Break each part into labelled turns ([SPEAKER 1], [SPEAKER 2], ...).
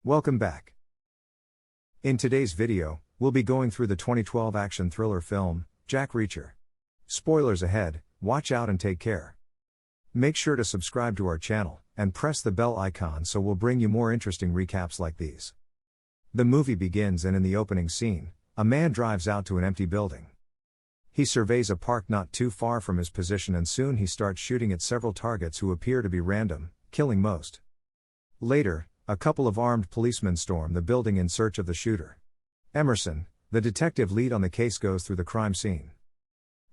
[SPEAKER 1] Welcome back. In today's video, we'll be going through the 2012 action thriller film, Jack Reacher. Spoilers ahead, watch out and take care. Make sure to subscribe to our channel, and press the bell icon so we'll bring you more interesting recaps like these. The movie begins and in the opening scene, a man drives out to an empty building. He surveys a park not too far from his position and soon he starts shooting at several targets who appear to be random, killing most. Later, a couple of armed policemen storm the building in search of the shooter. Emerson, the detective lead on the case, goes through the crime scene.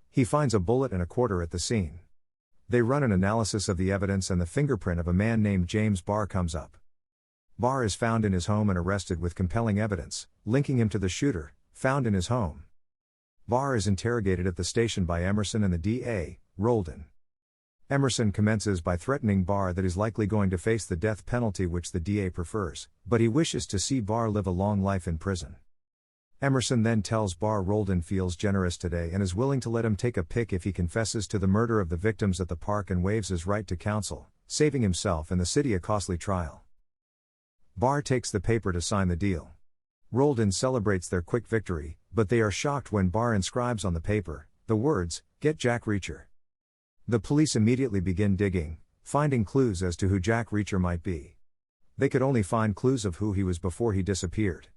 [SPEAKER 1] He finds a bullet and a quarter at the scene. They run an analysis of the evidence and the fingerprint of a man named James Barr comes up. Barr is found in his home and arrested with compelling evidence, linking him to the shooter, found in his home. Barr is interrogated at the station by Emerson and the DA, Roldan. Emerson commences by threatening Barr that he's likely going to face the death penalty, which the DA prefers, but he wishes to see Barr live a long life in prison. Emerson then tells Barr Roldan feels generous today and is willing to let him take a pic if he confesses to the murder of the victims at the park and waives his right to counsel, saving himself and the city a costly trial. Barr takes the paper to sign the deal. Roldan celebrates their quick victory, but they are shocked when Barr inscribes on the paper the words, "Get Jack Reacher." The police immediately begin digging, finding clues as to who Jack Reacher might be. They could only find clues of who he was before he disappeared.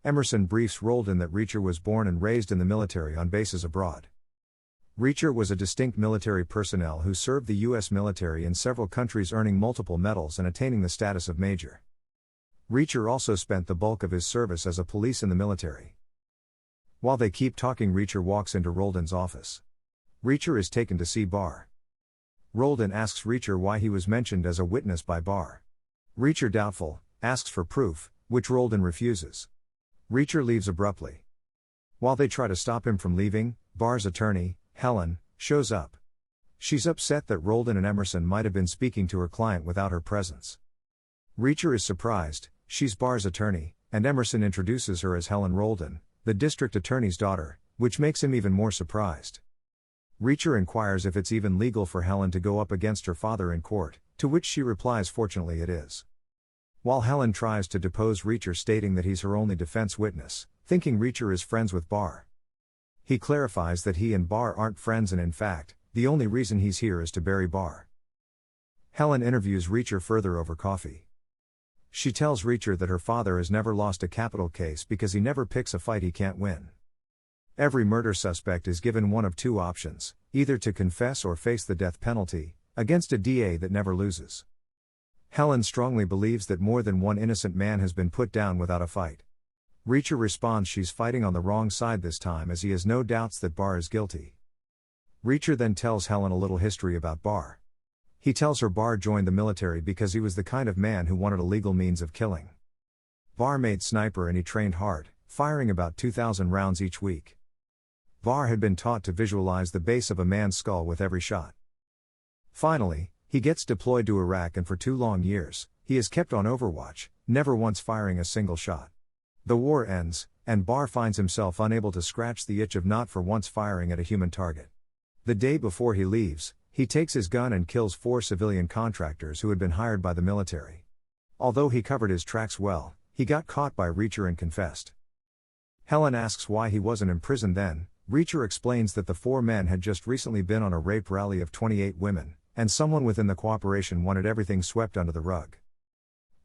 [SPEAKER 1] Emerson briefs Roldan that Reacher was born and raised in the military on bases abroad. Reacher was a distinct military personnel who served the U.S. military in several countries, earning multiple medals and attaining the status of major. Reacher also spent the bulk of his service as a police in the military. While they keep talking, Reacher walks into Roldan's office. Reacher is taken to see Barr. Roldan asks Reacher why he was mentioned as a witness by Barr. Reacher, doubtful, asks for proof, which Roldan refuses. Reacher leaves abruptly. While they try to stop him from leaving, Barr's attorney, Helen, shows up. She's upset that Roldan and Emerson might have been speaking to her client without her presence. Reacher is surprised. She's Barr's attorney, and Emerson introduces her as Helen Roldan, the district attorney's daughter, which makes him even more surprised. Reacher inquires if it's even legal for Helen to go up against her father in court, to which she replies fortunately it is. While Helen tries to depose Reacher, stating that he's her only defense witness, thinking Reacher is friends with Barr. He clarifies that he and Barr aren't friends and in fact, the only reason he's here is to bury Barr. Helen interviews Reacher further over coffee. She tells Reacher that her father has never lost a capital case because he never picks a fight he can't win. Every murder suspect is given one of two options, either to confess or face the death penalty, against a DA that never loses. Helen strongly believes that more than one innocent man has been put down without a fight. Reacher responds she's fighting on the wrong side this time, as he has no doubts that Barr is guilty. Reacher then tells Helen a little history about Barr. He tells her Barr joined the military because he was the kind of man who wanted a legal means of killing. Barr made sniper and he trained hard, firing about 2,000 rounds each week. Barr had been taught to visualize the base of a man's skull with every shot. Finally, he gets deployed to Iraq, and for 2 long years, he is kept on overwatch, never once firing a single shot. The war ends, and Barr finds himself unable to scratch the itch of not for once firing at a human target. The day before he leaves, he takes his gun and kills 4 civilian contractors who had been hired by the military. Although he covered his tracks well, he got caught by Reacher and confessed. Helen asks why he wasn't imprisoned then. Reacher explains that the 4 men had just recently been on a rape rally of 28 women, and someone within the cooperation wanted everything swept under the rug.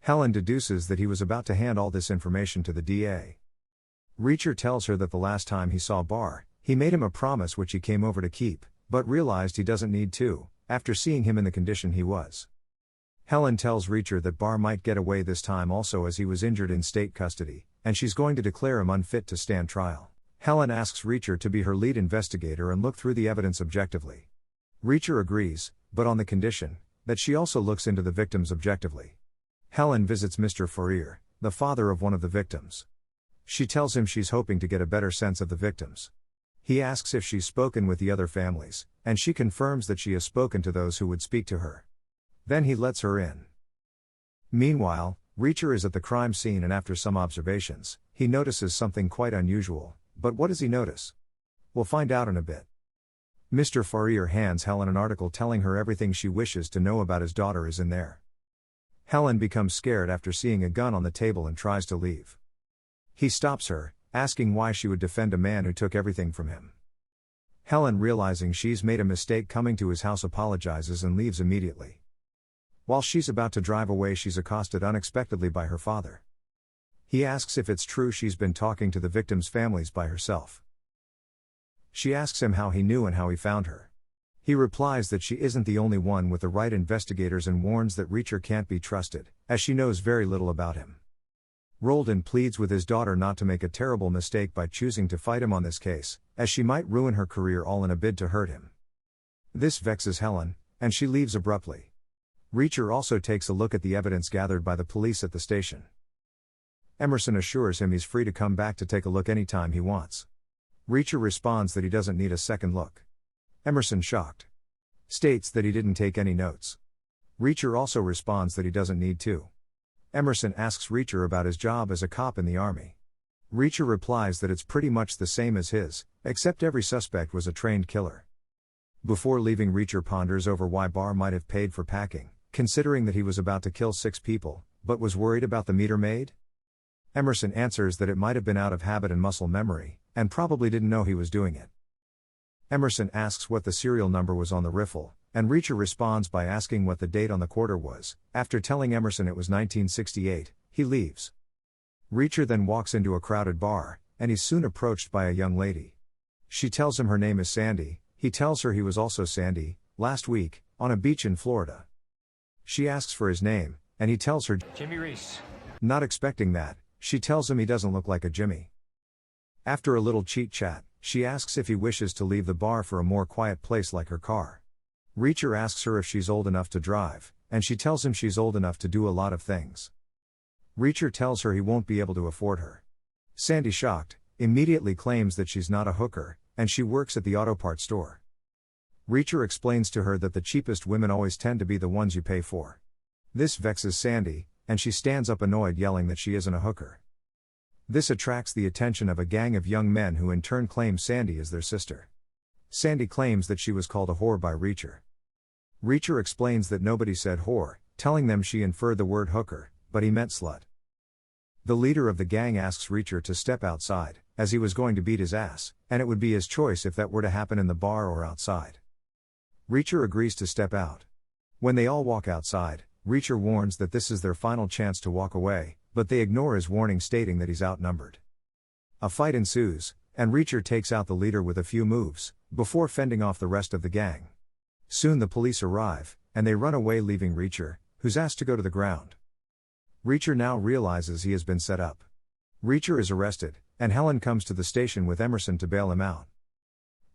[SPEAKER 1] Helen deduces that he was about to hand all this information to the DA. Reacher tells her that the last time he saw Barr, he made him a promise which he came over to keep, but realized he doesn't need to, after seeing him in the condition he was. Helen tells Reacher that Barr might get away this time also, as he was injured in state custody, and she's going to declare him unfit to stand trial. Helen asks Reacher to be her lead investigator and look through the evidence objectively. Reacher agrees, but on the condition that she also looks into the victims objectively. Helen visits Mr. Fourier, the father of one of the victims. She tells him she's hoping to get a better sense of the victims. He asks if she's spoken with the other families, and she confirms that she has spoken to those who would speak to her. Then he lets her in. Meanwhile, Reacher is at the crime scene, and after some observations, he notices something quite unusual. But what does he notice? We'll find out in a bit. Mr. Fourier hands Helen an article telling her everything she wishes to know about his daughter is in there. Helen becomes scared after seeing a gun on the table and tries to leave. He stops her, asking why she would defend a man who took everything from him. Helen, realizing she's made a mistake coming to his house, apologizes and leaves immediately. While she's about to drive away, she's accosted unexpectedly by her father. He asks if it's true she's been talking to the victims' families by herself. She asks him how he knew and how he found her. He replies that she isn't the only one with the right investigators and warns that Reacher can't be trusted, as she knows very little about him. Roldan pleads with his daughter not to make a terrible mistake by choosing to fight him on this case, as she might ruin her career all in a bid to hurt him. This vexes Helen, and she leaves abruptly. Reacher also takes a look at the evidence gathered by the police at the station. Emerson assures him he's free to come back to take a look anytime he wants. Reacher responds that he doesn't need a second look. Emerson, shocked, states that he didn't take any notes. Reacher also responds that he doesn't need to. Emerson asks Reacher about his job as a cop in the Army. Reacher replies that it's pretty much the same as his, except every suspect was a trained killer. Before leaving, Reacher ponders over why Barr might have paid for packing, considering that he was about to kill 6 people, but was worried about the meter maid. Emerson answers that it might have been out of habit and muscle memory, and probably didn't know he was doing it. Emerson asks what the serial number was on the riffle, and Reacher responds by asking what the date on the quarter was. After telling Emerson it was 1968, he leaves. Reacher then walks into a crowded bar, and he's soon approached by a young lady. She tells him her name is Sandy. He tells her he was also Sandy, last week, on a beach in Florida. She asks for his name, and he tells her
[SPEAKER 2] Jimmy Reese.
[SPEAKER 1] Not expecting that, she tells him he doesn't look like a Jimmy. After a little cheat-chat, she asks if he wishes to leave the bar for a more quiet place like her car. Reacher asks her if she's old enough to drive, and she tells him she's old enough to do a lot of things. Reacher tells her he won't be able to afford her. Sandy, shocked, immediately claims that she's not a hooker, and she works at the auto parts store. Reacher explains to her that the cheapest women always tend to be the ones you pay for. This vexes Sandy, and she stands up annoyed, yelling that she isn't a hooker. This attracts the attention of a gang of young men who in turn claim Sandy is their sister. Sandy claims that she was called a whore by Reacher. Reacher explains that nobody said whore, telling them she inferred the word hooker, but he meant slut. The leader of the gang asks Reacher to step outside, as he was going to beat his ass, and it would be his choice if that were to happen in the bar or outside. Reacher agrees to step out. When they all walk outside, Reacher warns that this is their final chance to walk away, but they ignore his warning, stating that he's outnumbered. A fight ensues, and Reacher takes out the leader with a few moves, before fending off the rest of the gang. Soon the police arrive, and they run away, leaving Reacher, who's asked to go to the ground. Reacher now realizes he has been set up. Reacher is arrested, and Helen comes to the station with Emerson to bail him out.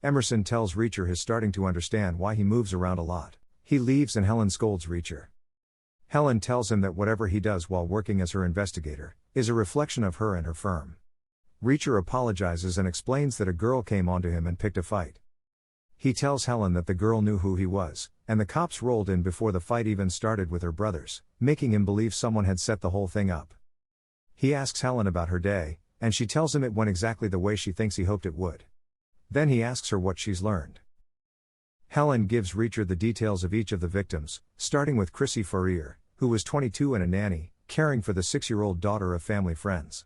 [SPEAKER 1] Emerson tells Reacher he's starting to understand why he moves around a lot. He leaves and Helen scolds Reacher. Helen tells him that whatever he does while working as her investigator is a reflection of her and her firm. Reacher apologizes and explains that a girl came onto him and picked a fight. He tells Helen that the girl knew who he was, and the cops rolled in before the fight even started with her brothers, making him believe someone had set the whole thing up. He asks Helen about her day, and she tells him it went exactly the way she thinks he hoped it would. Then he asks her what she's learned. Helen gives Reacher the details of each of the victims, starting with Chrissy Farir, who was 22 and a nanny, caring for the 6-year-old daughter of family friends.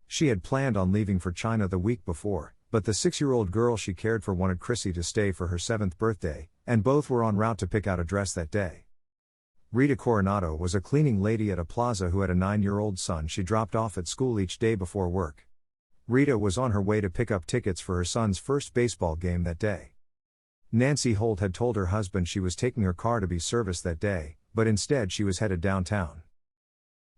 [SPEAKER 1] She had planned on leaving for China the week before, but the 6-year-old girl she cared for wanted Chrissy to stay for her 7th birthday, and both were en route to pick out a dress that day. Rita Coronado was a cleaning lady at a plaza who had a 9-year-old son she dropped off at school each day before work. Rita was on her way to pick up tickets for her son's first baseball game that day. Nancy Holt had told her husband she was taking her car to be serviced that day, but instead she was headed downtown.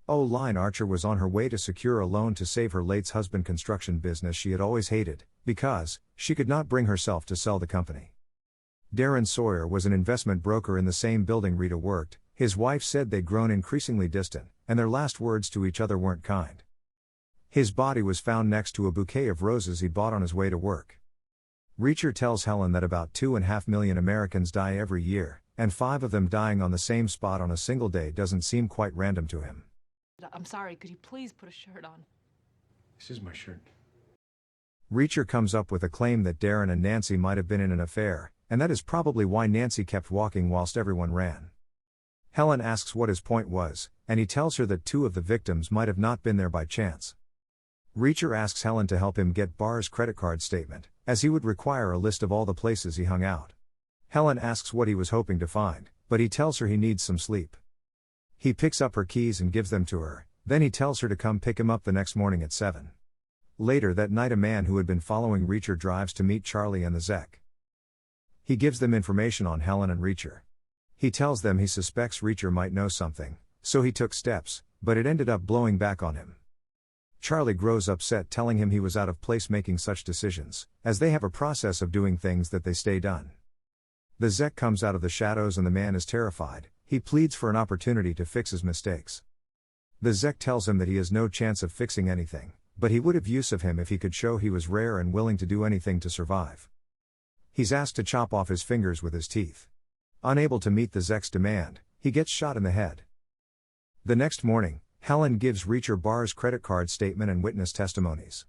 [SPEAKER 1] Line Archer was on her way to secure a loan to save her late husband's construction business she had always hated, because she could not bring herself to sell the company. Darren Sawyer was an investment broker in the same building Rita worked. His wife said they'd grown increasingly distant, and their last words to each other weren't kind. His body was found next to a bouquet of roses he'd bought on his way to work. Reacher tells Helen that about 2.5 million Americans die every year, and 5 of them dying on the same spot on a single day doesn't seem quite random to him.
[SPEAKER 3] I'm sorry, could you please put a shirt on?
[SPEAKER 2] This is my shirt.
[SPEAKER 1] Reacher comes up with a claim that Darren and Nancy might have been in an affair, and that is probably why Nancy kept walking whilst everyone ran. Helen asks what his point was, and he tells her that 2 of the victims might have not been there by chance. Reacher asks Helen to help him get Barr's credit card statement, as he would require a list of all the places he hung out. Helen asks what he was hoping to find, but he tells her he needs some sleep. He picks up her keys and gives them to her, then he tells her to come pick him up the next morning at 7. Later that night, a man who had been following Reacher drives to meet Charlie and the Zek. He gives them information on Helen and Reacher. He tells them he suspects Reacher might know something, so he took steps, but it ended up blowing back on him. Charlie grows upset, telling him he was out of place making such decisions, as they have a process of doing things that they stay done. The Zek comes out of the shadows and the man is terrified. He pleads for an opportunity to fix his mistakes. The Zek tells him that he has no chance of fixing anything, but he would have use of him if he could show he was rare and willing to do anything to survive. He's asked to chop off his fingers with his teeth. Unable to meet the Zek's demand, he gets shot in the head. The next morning, Helen gives Reacher Barr's credit card statement and witness testimonies.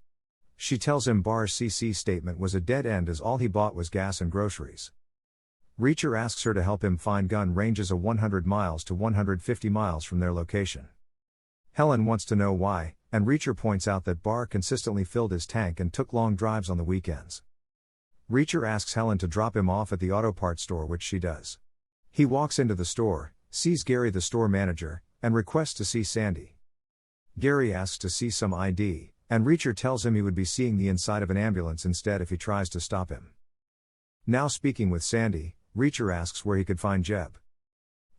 [SPEAKER 1] She tells him Barr's CC statement was a dead end as all he bought was gas and groceries. Reacher asks her to help him find gun ranges of 100 miles to 150 miles from their location. Helen wants to know why, and Reacher points out that Barr consistently filled his tank and took long drives on the weekends. Reacher asks Helen to drop him off at the auto parts store, which she does. He walks into the store, sees Gary the store manager, and requests to see Sandy. Gary asks to see some ID, and Reacher tells him he would be seeing the inside of an ambulance instead if he tries to stop him. Now speaking with Sandy, Reacher asks where he could find Jeb.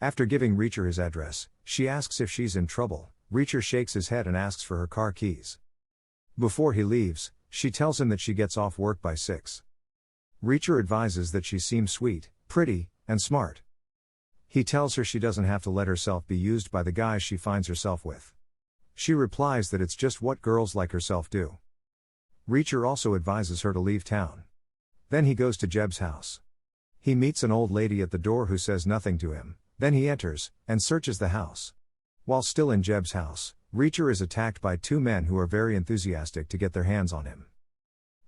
[SPEAKER 1] After giving Reacher his address, she asks if she's in trouble. Reacher shakes his head and asks for her car keys. Before he leaves, she tells him that she gets off work by 6. Reacher advises that she seems sweet, pretty, and smart. He tells her she doesn't have to let herself be used by the guys she finds herself with. She replies that it's just what girls like herself do. Reacher also advises her to leave town. Then he goes to Jeb's house. He meets an old lady at the door who says nothing to him, then he enters, and searches the house. While still in Jeb's house, Reacher is attacked by 2 men who are very enthusiastic to get their hands on him.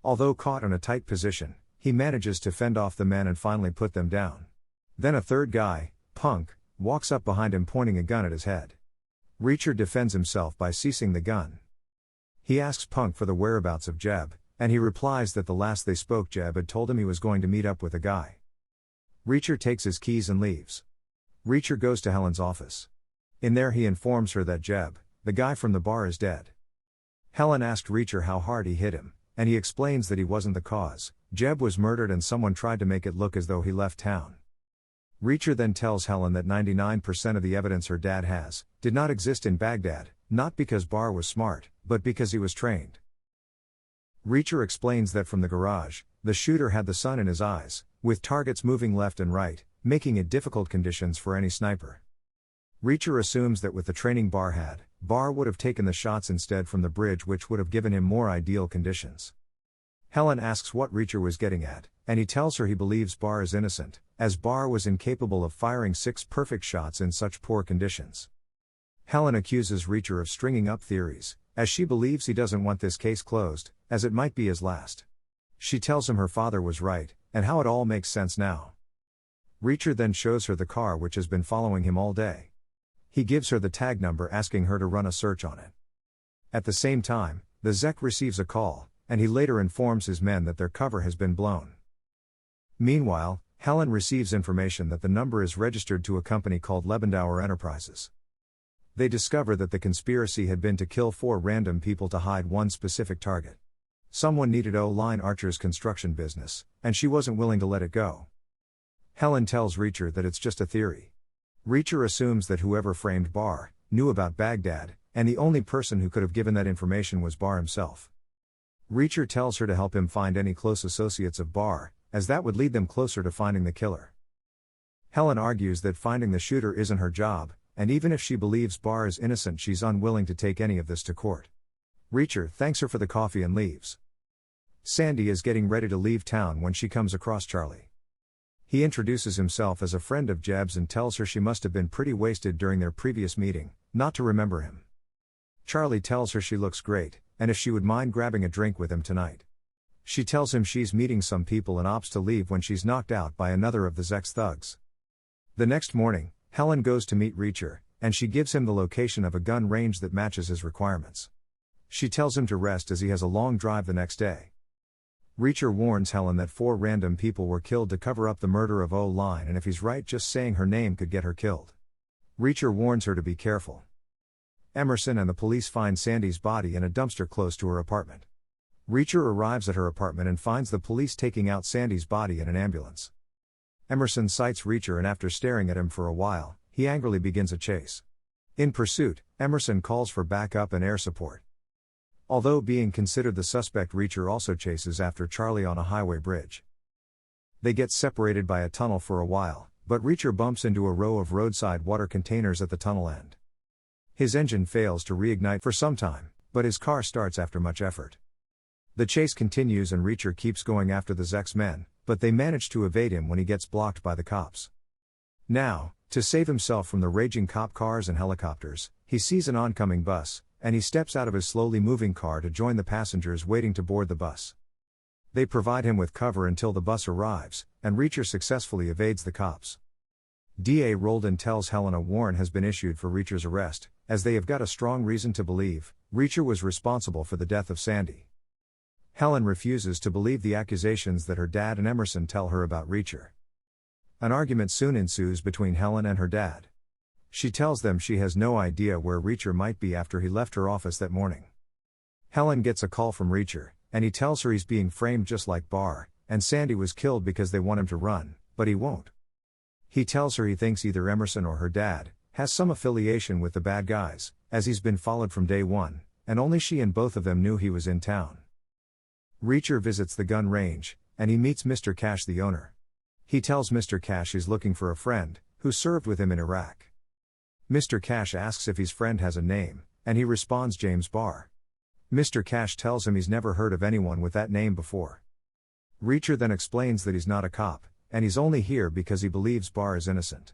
[SPEAKER 1] Although caught in a tight position, he manages to fend off the men and finally put them down. Then a third guy, Punk, walks up behind him pointing a gun at his head. Reacher defends himself by seizing the gun. He asks Punk for the whereabouts of Jeb, and he replies that the last they spoke Jeb had told him he was going to meet up with a guy. Reacher takes his keys and leaves. Reacher goes to Helen's office. In there he informs her that Jeb, the guy from the bar, is dead. Helen asked Reacher how hard he hit him, and he explains that he wasn't the cause. Jeb was murdered and someone tried to make it look as though he left town. Reacher then tells Helen that 99% of the evidence her dad has did not exist in Baghdad, not because Barr was smart, but because he was trained. Reacher explains that from the garage, the shooter had the sun in his eyes, with targets moving left and right, making it difficult conditions for any sniper. Reacher assumes that with the training Barr had, Barr would have taken the shots instead from the bridge, which would have given him more ideal conditions. Helen asks what Reacher was getting at, and he tells her he believes Barr is innocent, as Barr was incapable of firing 6 perfect shots in such poor conditions. Helen accuses Reacher of stringing up theories, as she believes he doesn't want this case closed, as it might be his last. She tells him her father was right, and how it all makes sense now. Reacher then shows her the car which has been following him all day. He gives her the tag number, asking her to run a search on it. At the same time, the Zek receives a call, and he later informs his men that their cover has been blown. Meanwhile, Helen receives information that the number is registered to a company called Lebendauer Enterprises. They discover that the conspiracy had been to kill 4 random people to hide one specific target. Someone needed O-Line Archer's construction business, and she wasn't willing to let it go. Helen tells Reacher that it's just a theory. Reacher assumes that whoever framed Barr knew about Baghdad, and the only person who could have given that information was Barr himself. Reacher tells her to help him find any close associates of Barr, as that would lead them closer to finding the killer. Helen argues that finding the shooter isn't her job, and even if she believes Barr is innocent, she's unwilling to take any of this to court. Reacher thanks her for the coffee and leaves. Sandy is getting ready to leave town when she comes across Charlie. He introduces himself as a friend of Jeb's and tells her she must have been pretty wasted during their previous meeting, not to remember him. Charlie tells her she looks great, and if she would mind grabbing a drink with him tonight. She tells him she's meeting some people and opts to leave when she's knocked out by another of the Zek's thugs. The next morning, Helen goes to meet Reacher, and she gives him the location of a gun range that matches his requirements. She tells him to rest as he has a long drive the next day. Reacher warns Helen that 4 random people were killed to cover up the murder of O-Line, and if he's right, just saying her name could get her killed. Reacher warns her to be careful. Emerson and the police find Sandy's body in a dumpster close to her apartment. Reacher arrives at her apartment and finds the police taking out Sandy's body in an ambulance. Emerson sights Reacher, and after staring at him for a while, he angrily begins a chase. In pursuit, Emerson calls for backup and air support. Although being considered the suspect, Reacher also chases after Charlie on a highway bridge. They get separated by a tunnel for a while, but Reacher bumps into a row of roadside water containers at the tunnel end. His engine fails to reignite for some time, but his car starts after much effort. The chase continues and Reacher keeps going after the Zek's men, but they manage to evade him when he gets blocked by the cops. Now, to save himself from the raging cop cars and helicopters, he sees an oncoming bus, and he steps out of his slowly moving car to join the passengers waiting to board the bus. They provide him with cover until the bus arrives, and Reacher successfully evades the cops. DA Roldan tells Helen a warrant has been issued for Reacher's arrest, as they have got a strong reason to believe Reacher was responsible for the death of Sandy. Helen refuses to believe the accusations that her dad and Emerson tell her about Reacher. An argument soon ensues between Helen and her dad. She tells them she has no idea where Reacher might be after he left her office that morning. Helen gets a call from Reacher, and he tells her he's being framed just like Barr, and Sandy was killed because they want him to run, but he won't. He tells her he thinks either Emerson or her dad has some affiliation with the bad guys, as he's been followed from day one, and only she and both of them knew he was in town. Reacher visits the gun range, and he meets Mr. Cash, the owner. He tells Mr. Cash he's looking for a friend who served with him in Iraq. Mr. Cash asks if his friend has a name, and he responds James Barr. Mr. Cash tells him he's never heard of anyone with that name before. Reacher then explains that he's not a cop, and he's only here because he believes Barr is innocent.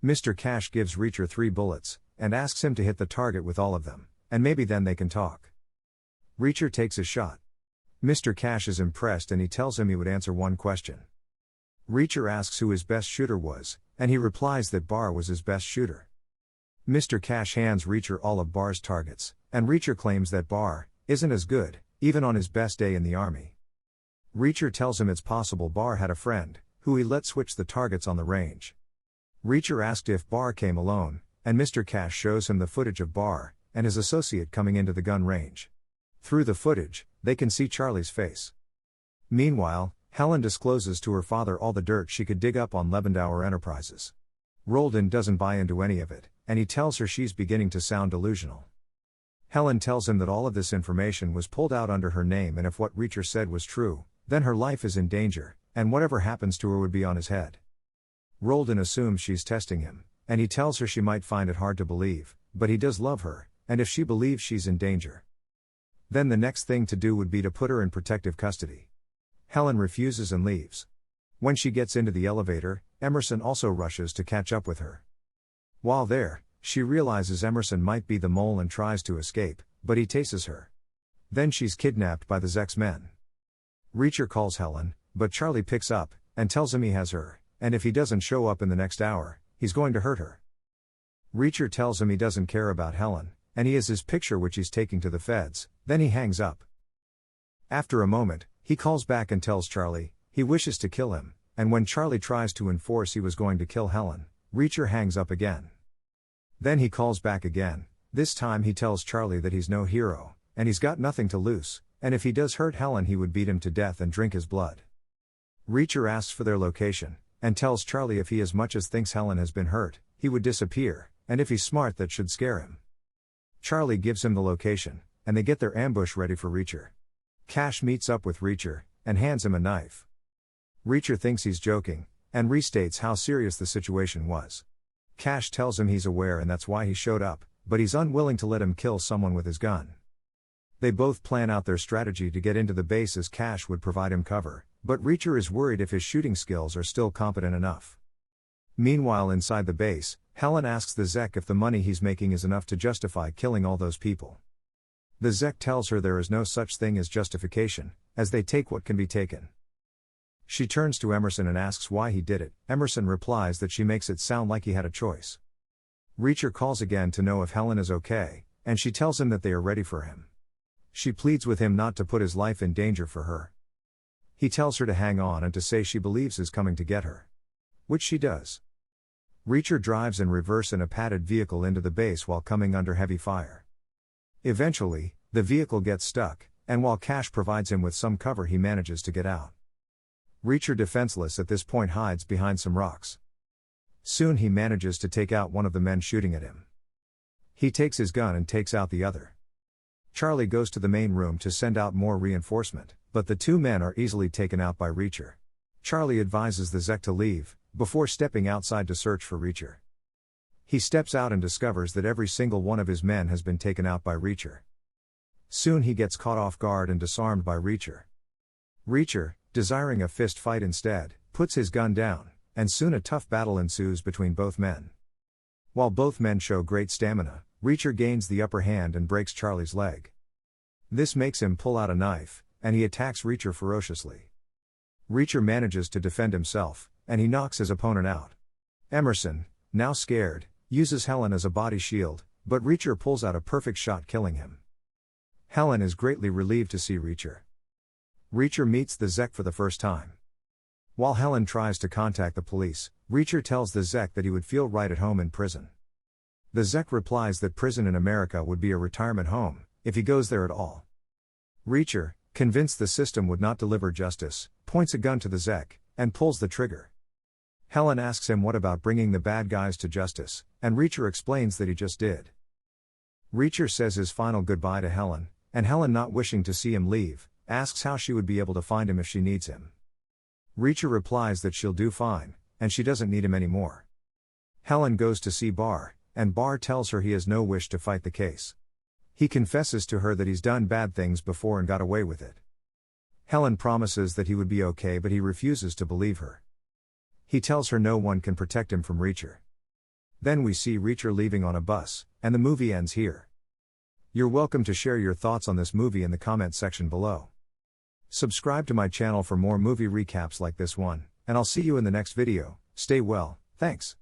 [SPEAKER 1] Mr. Cash gives Reacher 3 bullets, and asks him to hit the target with all of them, and maybe then they can talk. Reacher takes his shot. Mr. Cash is impressed and he tells him he would answer one question. Reacher asks who his best shooter was, and he replies that Barr was his best shooter. Mr. Cash hands Reacher all of Barr's targets, and Reacher claims that Barr isn't as good, even on his best day in the army. Reacher tells him it's possible Barr had a friend who he let switch the targets on the range. Reacher asked if Barr came alone, and Mr. Cash shows him the footage of Barr and his associate coming into the gun range. Through the footage, they can see Charlie's face. Meanwhile, Helen discloses to her father all the dirt she could dig up on Lebendauer Enterprises. Roldan doesn't buy into any of it, and he tells her she's beginning to sound delusional. Helen tells him that all of this information was pulled out under her name, and if what Reacher said was true, then her life is in danger, and whatever happens to her would be on his head. Roldan assumes she's testing him, and he tells her she might find it hard to believe, but he does love her, and if she believes she's in danger, then the next thing to do would be to put her in protective custody. Helen refuses and leaves. When she gets into the elevator, Emerson also rushes to catch up with her. While there, she realizes Emerson might be the mole and tries to escape, but he tases her. Then she's kidnapped by the Zek's men. Reacher calls Helen, but Charlie picks up and tells him he has her, and if he doesn't show up in the next hour, he's going to hurt her. Reacher tells him he doesn't care about Helen, and he has his picture which he's taking to the feds, then he hangs up. After a moment, he calls back and tells Charlie he wishes to kill him, and when Charlie tries to enforce he was going to kill Helen, Reacher hangs up again. Then he calls back again. This time he tells Charlie that he's no hero, and he's got nothing to lose, and if he does hurt Helen he would beat him to death and drink his blood. Reacher asks for their location, and tells Charlie if he as much as thinks Helen has been hurt, he would disappear, and if he's smart that should scare him. Charlie gives him the location, and they get their ambush ready for Reacher. Cash meets up with Reacher, and hands him a knife. Reacher thinks he's joking, and restates how serious the situation was. Cash tells him he's aware and that's why he showed up, but he's unwilling to let him kill someone with his gun. They both plan out their strategy to get into the base as Cash would provide him cover, but Reacher is worried if his shooting skills are still competent enough. Meanwhile inside the base, Helen asks the Zek if the money he's making is enough to justify killing all those people. The Zek tells her there is no such thing as justification, as they take what can be taken. She turns to Emerson and asks why he did it. Emerson replies that she makes it sound like he had a choice. Reacher calls again to know if Helen is okay, and she tells him that they are ready for him. She pleads with him not to put his life in danger for her. He tells her to hang on and to say she believes he's coming to get her. Which she does. Reacher drives in reverse in a padded vehicle into the base while coming under heavy fire. Eventually, the vehicle gets stuck, and while Cash provides him with some cover, he manages to get out. Reacher, defenseless at this point, hides behind some rocks. Soon he manages to take out one of the men shooting at him. He takes his gun and takes out the other. Charlie goes to the main room to send out more reinforcement, but the two men are easily taken out by Reacher. Charlie advises the Zek to leave, before stepping outside to search for Reacher. He steps out and discovers that every single one of his men has been taken out by Reacher. Soon he gets caught off guard and disarmed by Reacher. Reacher, desiring a fist fight instead, puts his gun down, and soon a tough battle ensues between both men. While both men show great stamina, Reacher gains the upper hand and breaks Charlie's leg. This makes him pull out a knife, and he attacks Reacher ferociously. Reacher manages to defend himself, and he knocks his opponent out. Emerson, now scared, uses Helen as a body shield, but Reacher pulls out a perfect shot, killing him. Helen is greatly relieved to see Reacher. Reacher meets the Zek for the first time. While Helen tries to contact the police, Reacher tells the Zek that he would feel right at home in prison. The Zek replies that prison in America would be a retirement home, if he goes there at all. Reacher, convinced the system would not deliver justice, points a gun to the Zek, and pulls the trigger. Helen asks him what about bringing the bad guys to justice, and Reacher explains that he just did. Reacher says his final goodbye to Helen, and Helen, not wishing to see him leave, asks how she would be able to find him if she needs him. Reacher replies that she'll do fine, and she doesn't need him anymore. Helen goes to see Barr, and Barr tells her he has no wish to fight the case. He confesses to her that he's done bad things before and got away with it. Helen promises that he would be okay, but he refuses to believe her. He tells her no one can protect him from Reacher. Then we see Reacher leaving on a bus, and the movie ends here. You're welcome to share your thoughts on this movie in the comment section below. Subscribe to my channel for more movie recaps like this one, and I'll see you in the next video. Stay well, thanks.